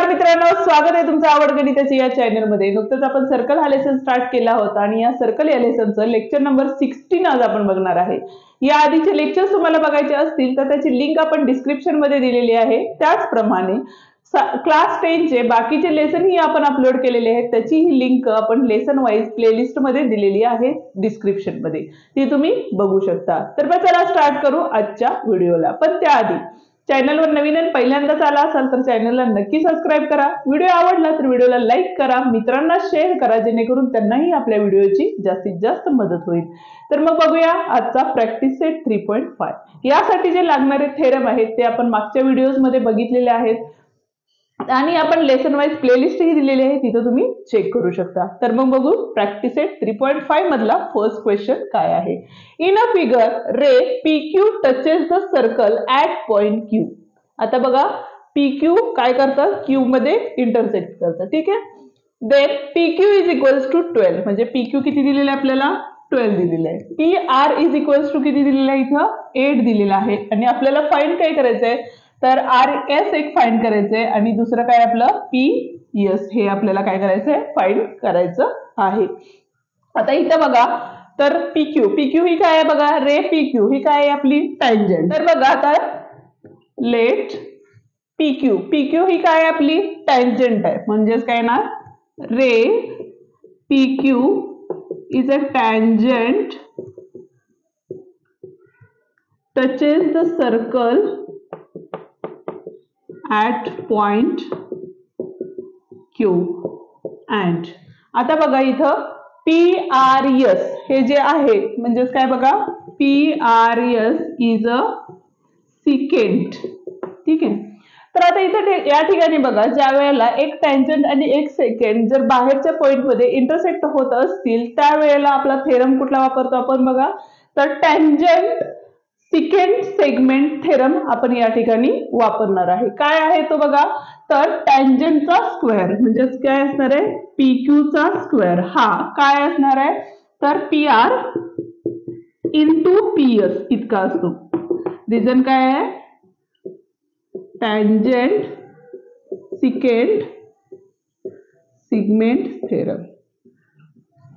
नमस्कार मित्रांनो, स्वागत आहे तुमचं आवड गणिताच्या या चॅनलमध्ये। नुकतंच आपण सर्कल हा लेसन स्टार्ट केला होता आणि या सर्कल या लेसनचं लेक्चर नंबर 16 आज आपण बघणार आहे। या आधीचे लेक्चर्स तुम्हाला बघायचे असतील तर त्याची लिंक आपण डिस्क्रिप्शन मध्ये दिलेली आहे। त्याचप्रमाणे क्लास 10 चे बाकीचे लेसन ही आपण अपलोड केलेले आहेत, त्याची ही लिंक आपण लेसन वाइज प्लेलिस्ट मध्ये दिलेली आहे डिस्क्रिप्शन मध्ये, ती तुम्ही बघू शकता। तर चला स्टार्ट करू आजच्या व्हिडिओला। पण त्याआधी चॅनलवर नवीन आणि पहिल्यांदाच आला असाल तर चॅनलला नक्की सबस्क्राइब करा। व्हिडिओ आवडला तर व्हिडिओला लाईक करा, मित्रांना शेअर करा, जेणेकरून त्यांनाही आपल्या व्हिडिओची जास्तीत जास्त मदत होईल। तर मग बघूया आजचा प्रॅक्टिस सेट 3.5। यासाठी जे लागणारे थेरम आहेत ते आपण मागच्या व्हिडिओज मध्ये बघितलेले आहेत आणि आपण लेसन वाइज प्लेलिस्ट ही दिलेली आहे, तिथे तुम्ही चेक करू शकता। तर मग बघू प्रॅक्टिस सेट 3.5 मधला फर्स्ट क्वेश्चन काय आहे। In a figure ray PQ touches the circle at point Q। आता बघा PQ काय करतं, Q मध्ये इंटरसेक्ट करतं, ठीक आहे। Then PQ is equals to 12, म्हणजे PQ किती दिलेलं आहे आपल्याला, 12 दिलेलं आहे। PR इज इक्वल्स टू किती दिलेलं आहे, इथं 8 दिलेलं आहे आणि आपल्याला फाइंड काय करायचंय तर RS एक फाइंड करायचंय आणि दुसरं काय आपलं PS हे आपल्याला काय करायचंय फाइंड करायचं आहे। आता इथं बघा तर PQ ही काय आहे बघा, रे PQ ही काय आहे आपली टँजंट। तर बघा आता लेट PQ ही काय आहे आपली टँजंट आहे, म्हणजेच काय ना रे PQ is a tangent touches the circle at point Q and आता बघा इथं PRS हे जे आहे म्हणजेच काय बघा, PRS इज अ सिकेंट, ठीक आहे। तर आता इथं या ठिकाणी बघा ज्या वेळेला एक टँजंट आणि एक सेकंड जर बाहेरच्या पॉइंट मध्ये इंटरसेक्ट होत असतील त्यावेळेला आपला थेरम कुठला वापरतो आपण बघा, तर टँजंट सिकेंड सेगमेंट थेरम आपण या ठिकाणी वापरणार आहे। काय आहे तो बघा, तर टँजंटचा स्क्वेअर म्हणजेच काय असणार आहे PQ चा स्क्वेअर हा काय असणार आहे तर PR इंटू PS इतका असतो। रिझन काय आहे, टँजंट सिकेंड सेगमेंट थेरम,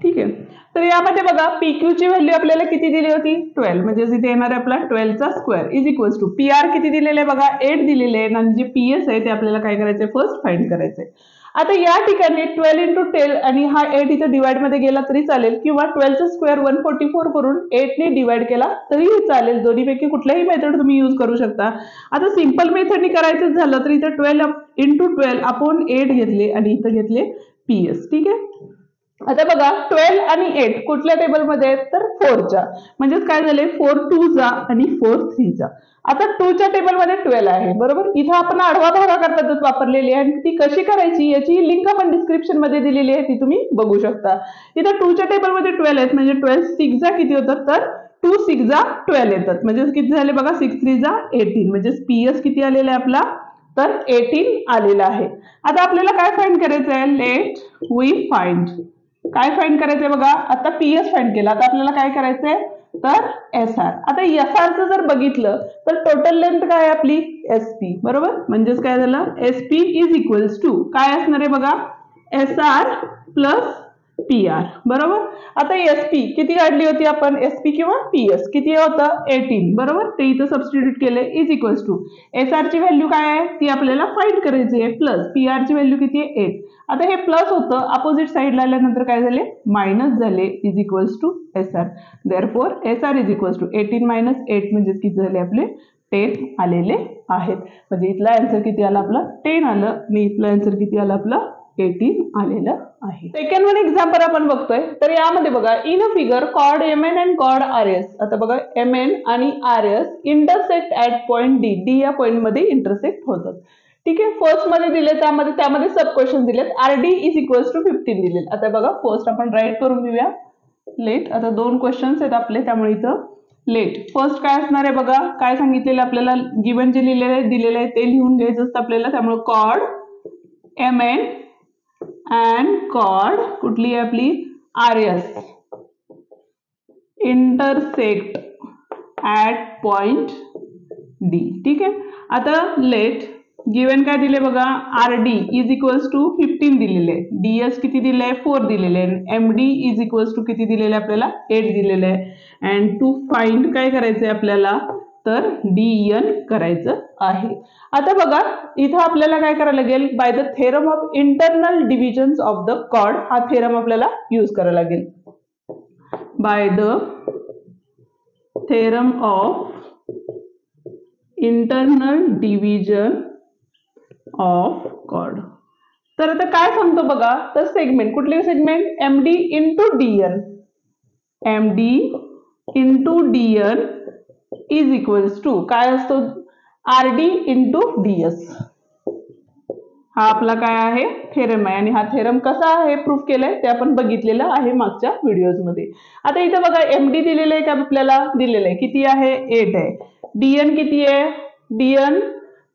ठीक आहे। तर यामध्ये बघा PQ ची व्हॅल्यू आपल्याला किती दिली होती 12, म्हणजे इथे येणार आहे आपला 12 चा square is equals to PR किती दिलेले आहे बघा 8 दिलेले आहे आणि जे PS आहे ते आपल्याला काय करायचंय फर्स्ट फाइंड करायचंय। आता या ठिकाणी 12 into 10 आणि हा 8 इथे डिवाइड मध्ये गेला तरी चालेल किंवा 12 चा स्क्वेअर 144 करून 8 ने डिवाइड केला तरीही चालेल, दोन्हीपैकी कुठलाही मेथड तुम्ही यूज करू शकता। आता सिंपल मेथडनी करायचं झालं तर इथे 12 into 12 अपॉन 8 घेतले आणि इथे घेतले PS, ठीक आहे। आता बघा 12 आणि 8 कुठल्या टेबल मध्ये आहेत तर 4 च्या, म्हणजे काय झाले 4 2 चा आणि 4 3 चा। आता 2 च्या टेबल मध्ये 12 आहे बरोबर, इथं आपण आडवा भागाकार पद्धत वापरलेली आहे आणि ती कशी करायची याची लिंक आपण डिस्क्रिप्शन मध्ये दिलेली आहे, ती तुम्ही बघू शकता। इथं 2 च्या टेबल मध्ये 12 आहेत म्हणजे 12 6 जा किती होतात तर 2 6 जा 12 येतात, म्हणजे किती झाले बघा 6 3 जा 18, म्हणजे PS किती आलेला आहे आपला तर 18 आलेला आहे। आता आपल्याला काय फाइंड करायचं आहे, लेट वी फाइंड काय फाइंड करायचंय बघा, आता PS फाइंड केला, आता आपल्याला काय करायचंय तर SR। आता SR चं जर बघितलं तर टोटल लेंथ काय आहे आपली SP बरोबर, म्हणजेच काय झालं SP इज इक्वल्स टू काय असणार आहे बघा SR प्लस PR बरोबर। आता SP किती काढली होती आपण, SP किंवा PS किती होतं 18 बरोबर, ते इथं सबस्टिट्यूट केले इज इक्वल्स टू SR ची व्हॅल्यू काय आहे ती आपल्याला फाइंड करायची आहे प्लस PR ची व्हॅल्यू किती आहे 8। आता हे प्लस होतं अपोजिट साइडला आल्यानंतर काय झाले मायनस झाले is equals to SR, therefore SR is equals to 18 minus 8 म्हणजे किती झाले आपले 10 आलेले आहेत, म्हणजे इथला आन्सर किती आला आपला 10 आलं आणि इथला आन्सर किती आला आपला 18 आलेलं आहे। सेकंड वन एक्झाम्पल आपण बघतोय, तर यामध्ये बघा in a figure chord MN and chord RS। आता बघा MN आणि RS intersect at point D या पॉइंट मध्ये इंटरसेक्ट होतात, ठीक आहे। फर्स्ट मध्ये दिले त्यामध्ये सब क्वेश्चन दिलेत, RD इज इक्वल्स टू 15 दिले। आता बघा फर्स्ट आपण राईट करून घेऊया लेट, आता 2 क्वेश्चन्स आहेत आपले त्यामुळे इथं लेट फर्स्ट काय असणार आहे बघा, काय सांगितलेलं आपल्याला गिवन जे दिलेलं आहे ते लिहून घ्यायचं असतं आपल्याला, त्यामुळे कॉर्ड MN अँड कॉर्ड कुठली आहे आपली RS intersect at point D, ठीक आहे। आता लेट गिवन काय दिले बघा, RD इज इक्वल्स टू 15 दिलेले आहे, DS किती दिले आहे 4 दिलेले आहे, MD इज इक्वल्स टू किती दिलेले आहे आपल्याला 8 दिलेले आहे अँड टू फाइंड काय करायचं आहे आपल्याला तर DN करायचं आहे. आता बघा इथं आपल्याला काय करायला लागेल, by the theorem of internal divisions of the chord हा थेरम आपल्याला यूज करायला लागेल. By the theorem of internal division of chord. तर आता काय सांगतो बघा, तर सेगमेंट कुठले segment, MD into DN, MD into DN is equals to काय असतो RD इंटू DS. हा आपला काय आहे थेरम आहे आणि हा थेरम कसा आहे प्रूफ केलाय ते आपण बघितलेलं आहे मागच्या व्हिडिओज मध्ये. आता इथे बघा MD दिलेलं आहे का आपल्याला, दिलेलं आहे किती आहे 8 आहे, DN किती आहे, DN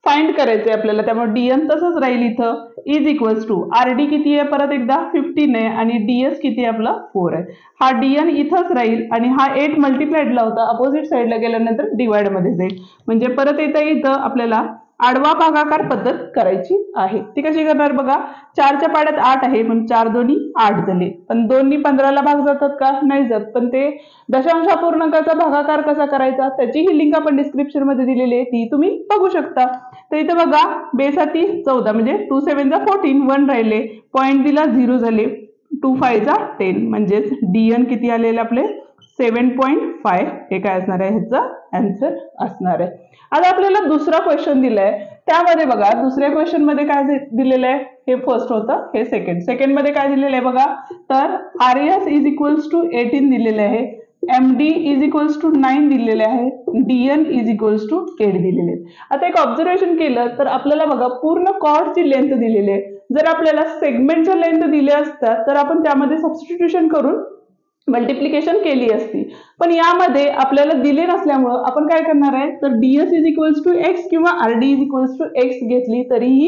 फाइंड करायचं आहे आपल्याला त्यामुळे DN तसंच राहील इथं इज इक्वल्स टू RD किती आहे परत एकदा 15 आहे आणि DS किती आहे आपला 4 आहे. हा DN इथंच राहील आणि हा 8 मल्टिप्लाइडला होता, अपोजिट साईडला गेल्यानंतर डिवाइड मध्ये जाईल म्हणजे परत इथं आपल्याला आडवा भागाकार पद्धत करायची आहे. ती कशी करणार बघा, 4च्या पाड्यात 8 आहे पण 4 दोन्ही 8 झाले, पण 2 नी 15ला भाग जातात का, नाही जात, पण ते दशांशापूर्णांकाचा भागाकार कसा करायचा त्याची ही लिंक आपण डिस्क्रिप्शन मध्ये दिलेली आहे, ती तुम्ही बघू शकता. तर इथे बघा बेसाती 14 म्हणजे 2 7 जा 14, 1 राहिले, पॉईंट दिला 0 झाले, 2 5 जा 10 म्हणजेच DN किती आलेले आपले 7.5 हे काय असणार आहे ह्याचा आन्सर असणार आहे. आता आपल्याला दुसरा क्वेश्चन दिलाय त्यामध्ये बघा दुसऱ्या क्वेश्चन मध्ये काय दिलेलं आहे, हे फर्स्ट होतं हे सेकंड मध्ये काय दिलेलं आहे बघा, तर RS इज इक्वल्स टू 18 दिलेले आहे, MD इज इक्वल्स टू 9 दिलेले आहे, DN इज इक्वल्स टू 8 दिलेले आहेत. आता एक ऑब्झर्वेशन केलं तर आपल्याला बघा पूर्ण कॉर्डची लेंथ दिलेली आहे, जर आपल्याला सेगमेंटच्या लेंथ दिल्या असतात तर आपण त्यामध्ये सबस्टिट्यूशन करून मल्टिप्लिकेशन केली असती, पण यामध्ये आपल्याला दिले नसल्यामुळं आपण काय करणार आहे तर DS is equals to x किंवा RD is equals to x घेतली तरीही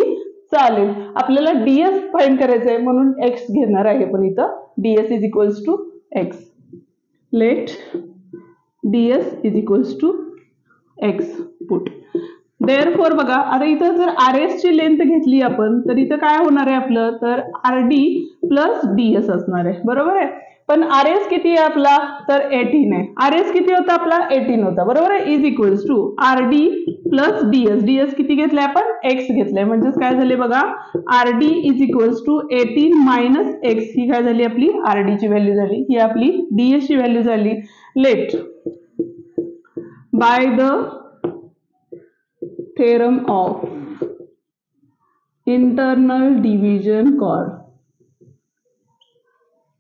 चालेल. आपल्याला DS फाइंड करायचं आहे म्हणून x घेणार आहे, पण इथं DS is equals to x, let DS is equals to x put. Therefore बघा आता इथं जर RS ची लेंथ घेतली आपण तर इथं काय होणार आहे आपलं तर RD प्लस DS असणार आहे, बरोबर आहे. पण RS किती आहे आपला तर 18 आहे, RS किती होता आपला 18 होता, बरोबर आहे, is equals to RD plus DS किती घेतलाय आपण x घेतलाय, म्हणजेच काय झाले बघा RD is equals to 18 minus x, ही काय झाली आपली RD ची व्हॅल्यू झाली, ही आपली DS ची व्हॅल्यू झाली. Let by the theorem of internal division chord,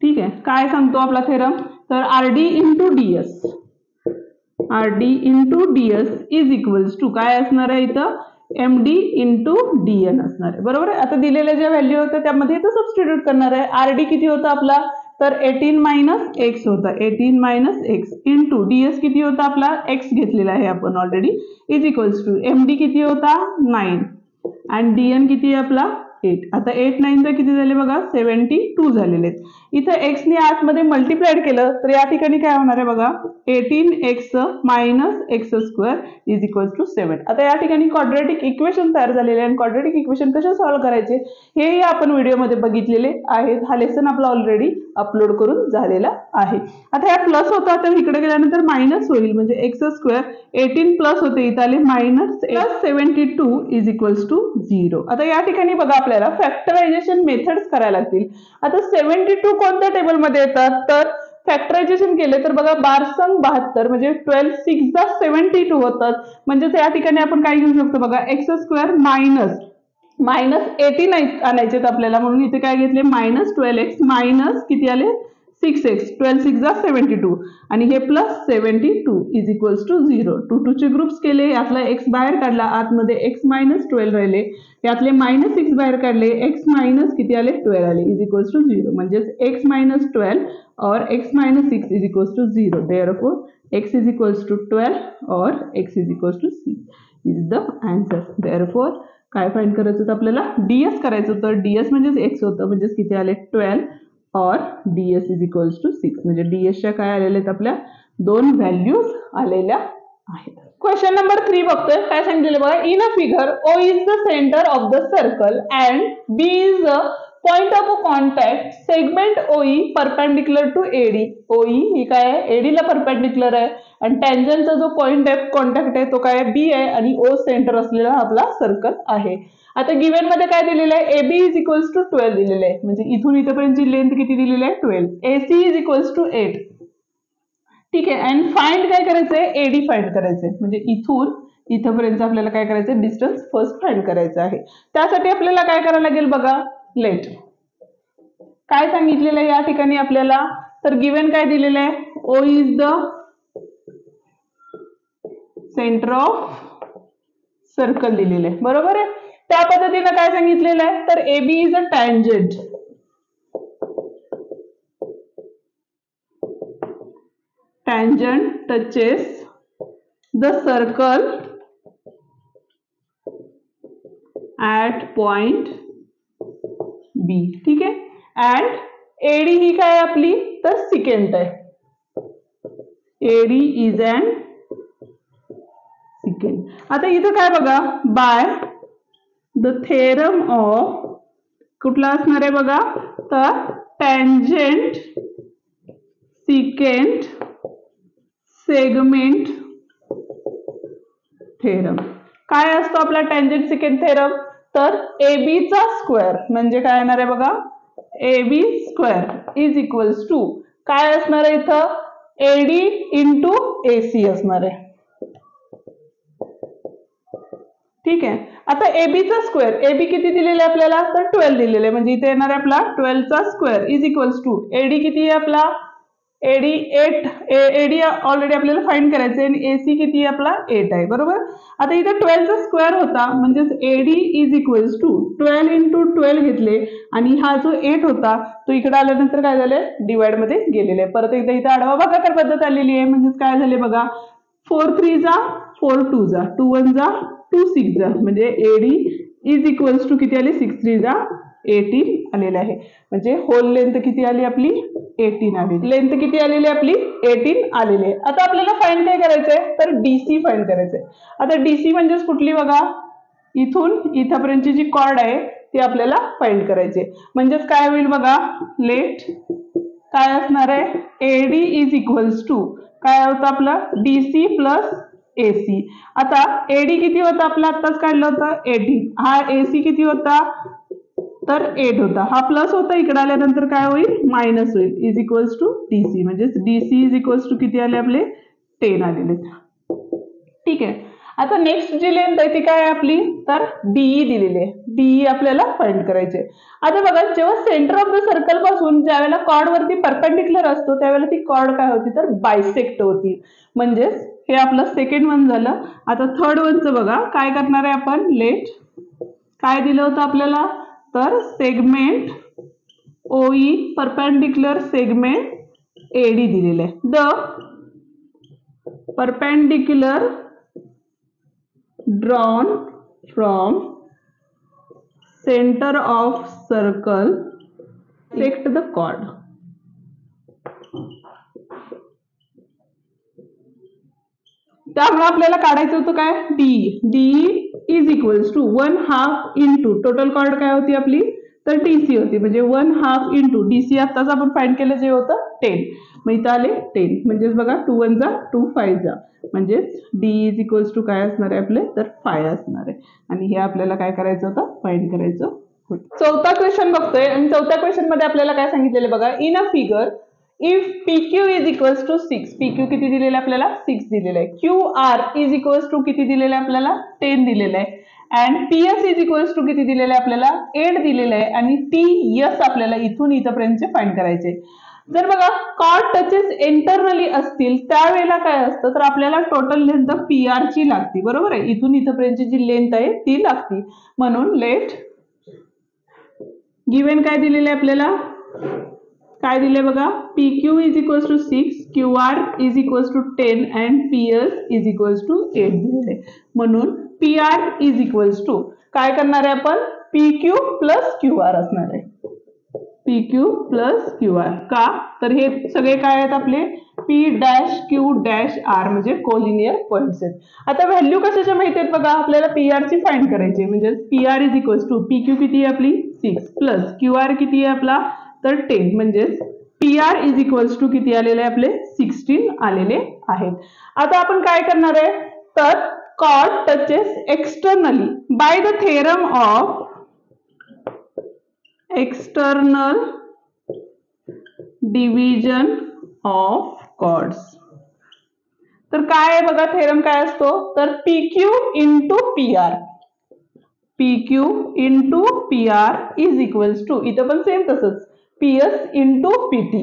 ठीक आहे, काय सांगतो आपला थेरम तर RD into DS is equals to काय असणार आहे इथं MD इंटू DN असणार आहे, बरोबर आहे. आता दिलेल्या ज्या व्हॅल्यू होत्या त्यामध्ये इथं सबस्टिट्यूट करणार आहे. RD किती होता आपला तर 18 मायनस x होता, 18 मायनस x इंटू DS किती होता आपला x घेतलेला आहे आपण already is equals to MD किती होता 9 आणि DN किती आहे आपला 8. आता 8 9 किती झाले बघा 72 झालेले आहेत. इथं x ने आतमध्ये मल्टिप्लाइड केलं तर या ठिकाणी काय होणार आहे बघा 18x minus x square is equals to 7. आता या ठिकाणी क्वाड्रॅटिक इक्वेशन तयार झालेले आहे आणि क्वाड्रॅटिक इक्वेशन कशा सॉल्व्ह करायचे हेही आपण व्हिडिओमध्ये बघितलेले आहेत. हा लेसन आपला ऑलरेडी अपलोड करून झालेला आहे. आता या प्लस होता तर इकडे गेल्यानंतर मायनस होईल म्हणजे x स्क्वेअर 18 प्लस होते इथं आले मायनस 72 इज इक्वल्स टू 0. आता या ठिकाणी बघा आपल्याला फॅक्टरायझेशन मेथड्स करायला लागतील. आता 72 कोणत्या टेबलमध्ये येतात तर फॅक्टरायझेशन केले तर बघा 12 म्हणजे 12 6 जा 72 होतात. म्हणजे या ठिकाणी आपण काय घेऊ शकतो बघा x स्क्वेअर मायनस 18 आणायचे आपल्याला म्हणून इथे काय घेतले मायनस 12x मायनस किती आले 6x 12 6 जा 72 आणि हे प्लस 72 इज इक्वल्स टू 0. 2 चे ग्रुप्स केले यातला x बाहेर काढला आतमध्ये x मायनस 12 राहिले यातले मायनस 6 बाहेर काढले x मायनस किती आले 12 आले इज इक्वल्स टू 0. म्हणजेच x मायनस 12 और x minus 6 is equals to 0. Therefore x is equals to 12 और x is equals to 6 is the answer. Therefore काय फाइंड करायचं होतं आपल्याला DS करायचं होतं. DS म्हणजेच x होतं म्हणजेच किती आले 12 और DS इज इक्वल्स टू 6 म्हणजे DS च्या काय आलेल्या आहेत आपल्या 2 व्हॅल्यूज आलेल्या आहेत. क्वेश्चन नंबर 3 बघतोय. काय सांगितलेलं बघा, in a figure O is the centre of the circle and B is the point of a contact. Segment OE perpendicular to AD. OE ही काय आहे, एडी ला परपेंडिक्युलर आहे आणि टँजंटचा जो पॉइंट आहे कॉन्टॅक्ट आहे तो काय आहे, बी आहे आणि ओ सेंटर असलेला आपला सर्कल आहे. आता गिव्हन मध्ये काय दिलेलं आहे, AB इज इक्वल्स टू 12 दिलेलं आहे, म्हणजे इथून इथपर्यंतची लेंथ किती दिलेली आहे 12. AC is equals to 8. ठीक आहे. अँड फाइंड काय करायचंय, एडी फाइंड करायचंय, म्हणजे इथून इथपर्यंत आपल्याला काय करायचंय, डिस्टन्स फर्स्ट फाइंड करायचं आहे. त्यासाठी आपल्याला काय करावं लागेल बघा, लेट काय सांगितलेलं आहे या ठिकाणी आपल्याला, तर गिव्हन काय दिलेलं आहे, O is the centre of circle दिलेलं आहे, बरोबर आहे. त्या पद्धतीने काय सांगितलेलं आहे, तर AB is a tangent. Tangent touches the circle at point B. ठीक आहे. and AD ही काय आपली, तर सिकेंट आहे. AD is an secant. आता इथं काय बघा, बाय द थेरम ऑफ कुठला असणार आहे बघा, तर टँजंट सिकेंट सेगमेंट थेरम. काय असतो आपला टँजंट सिकेंट थेरम, तर AB चा स्क्वेअर म्हणजे काय येणार आहे बघा, AB square is equals to काय असणार आहे इथं, AD इंटू AC असणार आहे. ठीक आहे. आता AB चा स्क्वेअर, AB किती दिलेले आहे आपल्याला, तर 12 दिलेले आहे, म्हणजे इथे येणार आहे आपला 12 चा square is equals to AD किती आहे आपला, AD 8. AD ऑलरेडी आपल्याला फाइंड करायचं आहे आणि AC किती आहे आपला 8 आहे, बरोबर. आता इथे 12 चा स्क्वेअर होता, म्हणजेच AD is equals to 12 into 12 घेतले आणि हा जो 8 होता तो इकडे आल्यानंतर काय झालंय, डिवाइड मध्ये गेलेले आहे. परत एकदा इथे आडवा भागाकार पद्धत आलेली आहे, म्हणजेच काय झाले बघा, 4 3 जा 4 2 जा 2 1 जा 2 6 जा, म्हणजे AD इज इक्वल्स टू किती आले, 6 3 जा 18 आलेले आहे. म्हणजे होल लेंथ किती आली आपली, 18 आली. लेंथ किती आलेली आपली, 18 आलेली आहे. आता आपल्याला फाइंड काय करायचंय, तर DC फाइंड करायचंय. आता DC म्हणजेच कुठली बघा, इथून इथपर्यंतची जी कॉर्ड आहे ती आपल्याला फाइंड करायची. म्हणजेच काय होईल बघा, लेट काय असणार आहे, AD इज इक्वल्स टू काय होतं आपलं, DC प्लस AC. आता AD किती होता आपला, आत्ताच काढलं होतं 18. हा AC किती होता, तर 8 होता. हा प्लस होता, इकडे आल्यानंतर काय होईल, मायनस होईल, इज इक्वल्स टू DC. म्हणजे DC इज इक्वल्स टू किती आले आपले, 10 आलेले. ठीक आहे. आता नेक्स्ट जी लेंथ आहे ती काय आहे आपली, तर DE दिलेली आहे. DE आपल्याला फाइंड करायचे. आता बघा, जेव्हा सेंटर ऑफ द सर्कल पासून ज्यावेळेला कॉर्ड वरती परपेंडिक्युलर असतो त्यावेळेला ती कॉर्ड काय होती, तर बायसेक्ट होती. म्हणजेच हे आपलं सेकंड वन झालं. आता थर्ड वनचं बघा, काय करणार आहे आपण, लेट काय दिलं होतं आपल्याला, तर segment OE perpendicular segment AD दिलेलं आहे. The perpendicular drawn from center of circle sect the chord. त्यामुळे आपल्याला काढायचं होतं काय, DE is equals to 1/2 into total chord काय होती आपली, तर DC होती. म्हणजे 1/2 इंटू DC आत्ताच आपण फाइंड केलं जे होतं 10. मग इथं आले 10. म्हणजेच बघा 2 1 जा 2 5 जा, म्हणजेच DE इज इक्वल्स टू काय असणार आहे आपले, तर 5 असणार आहे. आणि हे आपल्याला काय करायचं होतं, फाइंड करायचं होतं. चौथा क्वेश्चन बघतोय आणि चौथ्या क्वेश्चन मध्ये आपल्याला काय सांगितलेलं बघा, in a figure if PQ is equals to 6. PQ किती दिलेलं आपल्याला, 6 दिलेलं आहे. QR इज इक्वल्स टू किती दिलेलं आहे आपल्याला, 10 दिलेलं आहे. And PS is equals to किती दिलेलं आहे आपल्याला, 8 दिलेलं आहे. आणि TS आपल्याला इथून इथपर्यंतचे फाइंड करायचे. जर बघा कॉर्ड टचेस इंटरनली असतील त्यावेळेला काय असतं, तर आपल्याला टोटल लेंथ PR ची लागते, बरोबर आहे. इथून इथपर्यंतची जी लेंथ आहे ती लागते. म्हणून लेट गिव्हन काय दिलेलं आहे आपल्याला, काय दिले बघा, PQ is equals to 6, QR is equals to 10 and PS is equals to 8 दिलेले. म्हणून PR इज इक्वल्स टू काय करणार आहे आपण, PQ प्लस QR असणार आहे. PQ plus QR. का, तर हे सगळे काय आहेत आपले P dash Q dash R म्हणजे कोलिनियर पॉइंट्स आहेत. आता व्हॅल्यू कशाच्या माहिती आहेत बघा, आपल्याला पी आर ची फाइंड करायची म्हणजे P R is equals to P Q किती आहे आपली 6 प्लस क्यू आर किती आहे आपला तर 10 म्हणजे P R is equals to किती आलेले आपले 16 आलेले आहेत. आता आपण काय करणार आहे तर chord touches externally by the theorem of external division of chords. तर काय आहे बघा थेरम काय असतो तर P Q into P R, P Q into P R is equals to इथं पण सेम तसंच PS into PT,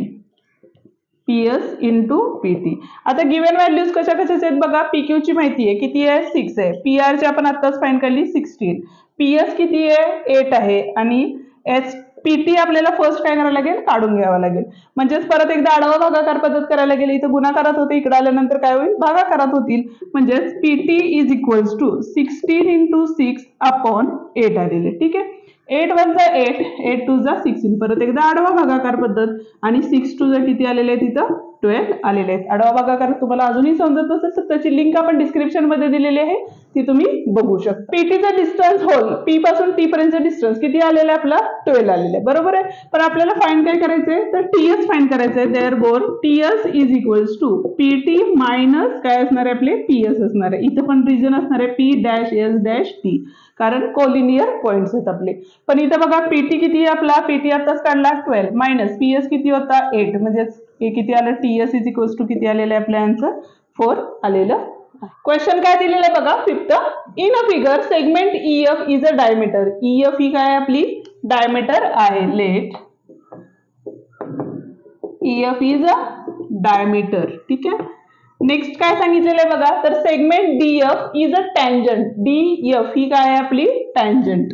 PS into PT. आता गिव्हन व्हॅल्यूज कशा कशाचे आहेत बघा, पीक्यू ची माहिती आहे किती आहे 6 आहे, पी आर ची आपण आताच फाइंड केली 16, पीएस किती आहे 8 आहे आणि एस पीटी आपल्याला फर्स्ट काय करायला लागेल काढून घ्यावं लागेल. म्हणजेच परत एकदा आडवा भागाकार पद्धत करायला गेली इथं गुणाकारात होते, इकडे आल्यानंतर काय होईल भागाकारात होतील. म्हणजेच PT is equals to 16 into 6 upon 8 आलेले. ठीक आहे, 8 वन जा 8, 8 टू जा 16, परत एकदा आडवा भागाकार पद्धत आणि 6 टू जा किती आलेले आहेत तिथं 12 आलेले आहेत. आडवा भागाकार तुम्हाला अजूनही समजत नसेल तर त्याची लिंक आपण डिस्क्रिप्शन मध्ये दिलेली आहे, ती तुम्ही बघू शकता. पीटीचा डिस्टन्स होल पी पासून टी पर्यंतचा डिस्टन्स किती आलेला आहे आपला 12 आलेला आहे बरोबर आहे. पण आपल्याला फाइंड काय करायचंय तर टीएस फाइंड करायचंय. Therefore TS is equals to PT minus काय असणार आहे आपले पीएस असणार आहे. इथं पण रिजन असणार आहे P dash S dash T कारण कोलिनियर पॉइंट्स आहेत आपले. पण इथं बघा पीटी किती आहे आपला पीटी आताच काढला 12 मायनस पीएस किती होता 8 म्हणजे हे किती आलं टीएस इज इक्वल्स टू किती आलेलं आहे आपल्या आन्सर 4 आलेलं. क्वेश्चन काय दिलेलं आहे बघा fifth, in a figure segment EF is a diameter. EF ही काय आपली डायमीटर आहे. Let EF is a diameter. ठीक आहे, नेक्स्ट काय सांगितलेलं आहे बघा तर segment DF is a tangent. DF ही काय आहे आपली tangent.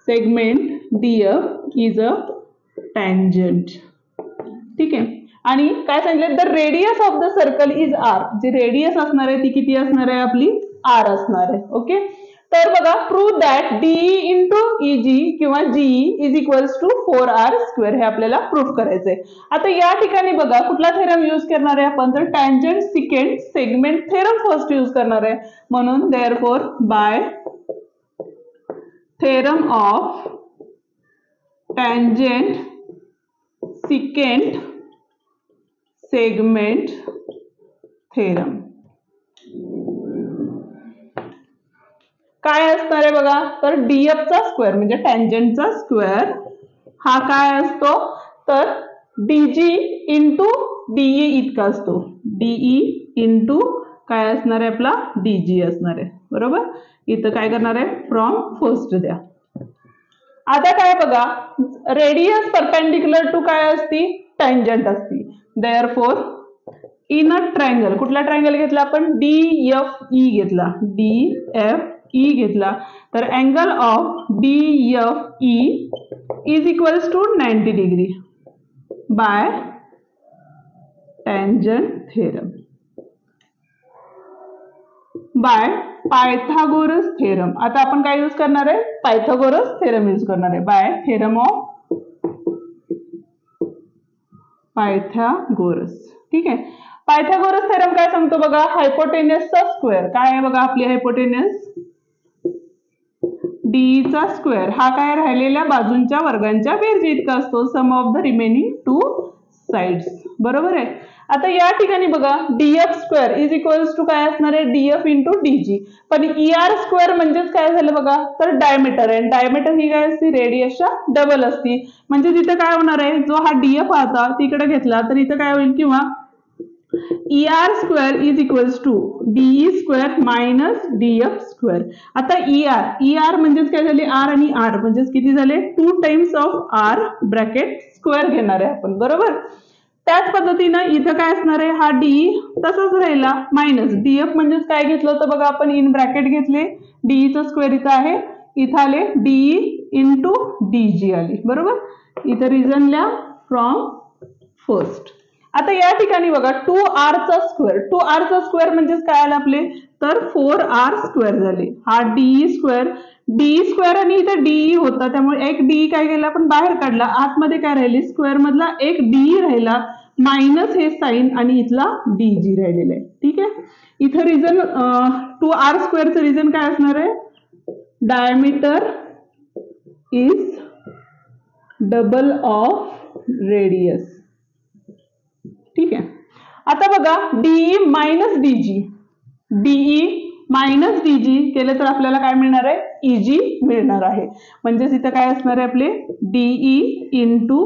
Segment DF is a tangent. ठीक आहे, आणि काय सांगितलं the radius of the circle is R. जी रेडियस असणार आहे ती किती असणार आहे आपली आर असणार आहे. ओके, तर बघा prove that DE into EG किंवा GE is equals to 4r square हे आपल्याला प्रूव्ह करायचंय. आता या ठिकाणी बघा कुठला थेरम यूज करणार आहे आपण तर tangent secant segment theorem first use करणार आहे. म्हणून therefore by theorem of tangent secant segment theorem काय असणार आहे बघा तर डीएफ चा स्क्वेअर म्हणजे टँजंटचा स्क्वेअर हा काय असतो तर डीजी इंटू डीई इतका असतो. डीई इंटू काय असणार आहे आपला डीजी असणार आहे बरोबर. इथं काय करणार आहे फ्रॉम फर्स्ट द्या. आता काय बघा रेडियस परपेंडिक्युलर टू काय असती टँजंट असती. देअरफॉर इन अ ट्रायंगल कुठला ट्रायंगल घेतला आपण डीएफई घेतला, डीएफई घेतला तर angle of DFE is equals to 90 degree by tangent theorem by Pythagoras theorem. आता आपण काय यूज करणार आहे पायथागोरस थेरम यूज करणार आहे बाय थेरम ऑफ पायथागोरस. ठीक आहे, पायथागोरस थेरम काय सांगतो बघा हायपोटेनसचा स्क्वेअर काय आहे बघा आपली हायपोटेनस डी चा स्क्वेअर हा काय राहिलेल्या बाजूंच्या वर्गांच्या बेरजे इतका असतो. Sum of the remaining 2 sides बरोबर आहे. आता या ठिकाणी बघा DF square is equals to काय असणार आहे डीएफ इंटू डीजी. पण ईआर स्क्वेअर म्हणजेच काय झालं बघा तर डायमीटर आहे. डायमीटर ही काय असते रेडियसच्या डबल असती. म्हणजे तिथे काय होणार आहे जो हा डीएफ होता तिकडे घेतला तर इथं काय होईल किंवा ER square is equals to DE square minus DF square. आता ER म्हणजेच काय झाले आर आणि आर म्हणजेच किती झाले 2 times of R bracket square घेणार आहे आपण बरोबर. त्याच पद्धतीनं इथं काय असणार आहे हा डीई तसंच राहिला मायनस डीएफ म्हणजेच काय घेतलं होतं बघा आपण इन ब्रॅकेट घेतले डीईचं स्क्वेअर इथं आहे इथं आले डीई इंटू डीजी आली बरोबर. इथं रिझन लिहा फ्रॉम फर्स्ट. आता या ठिकाणी बघा 2r चा स्क्वेअर 2r चा स्क्वेअर म्हणजेच काय आलं आपले तर 4r स्क्वेअर झाले. हा डीई स्क्वेअर आणि इथं डीई होता त्यामुळे एक डीई काय केला आपण बाहेर काढला आतमध्ये काय राहिली स्क्वेअर मधला एक डीई राहिला मायनस हे साईन आणि इथला डी जी राहिलेला आहे. ठीक आहे. इथं रिझन 2r² रिझन काय असणार आहे? Diameter is double of radius. ठीक आहे. आता बघा डीई मायनस डीजी, डीई मायनस डीजी केलं तर आपल्याला काय मिळणार आहे? इजी मिळणार आहे. म्हणजेच इथं काय असणार आहे आपले? DE into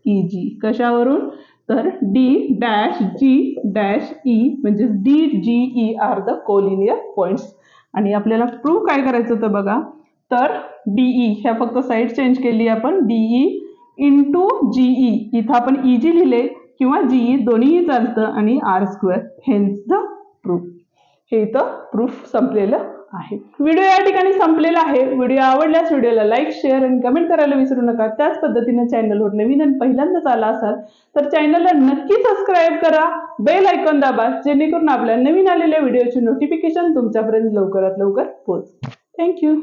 EG. कशावरून? तर D dash G dash E म्हणजे D G E are the collinear points. आणि आपल्याला प्रूव्ह काय करायचं होतं बघा, तर डीई ह्या फक्त साईड चेंज केली आपण, डीई इंटू जीई, इथं आपण इजी लिहिले किंवा जीई दोन्हीही चालतं, आणि r², हेन्स द प्रूफ. हे इथं प्रूफ संपलेलं आहे. व्हिडिओ या ठिकाणी संपलेला आहे. व्हिडिओ आवडल्यास व्हिडिओला लाईक, शेअर आणि कमेंट करायला विसरू नका. त्याच पद्धतीने चॅनलवर नवीन आणि पहिल्यांदाच आला असाल तर चॅनलला नक्की सबस्क्राईब करा, बेल आयकॉन दाबा, जेणेकरून आपल्या नवीन आलेल्या व्हिडिओची नोटिफिकेशन तुमच्यापर्यंत लवकरात लवकर पोहोचेल. थँक्यू.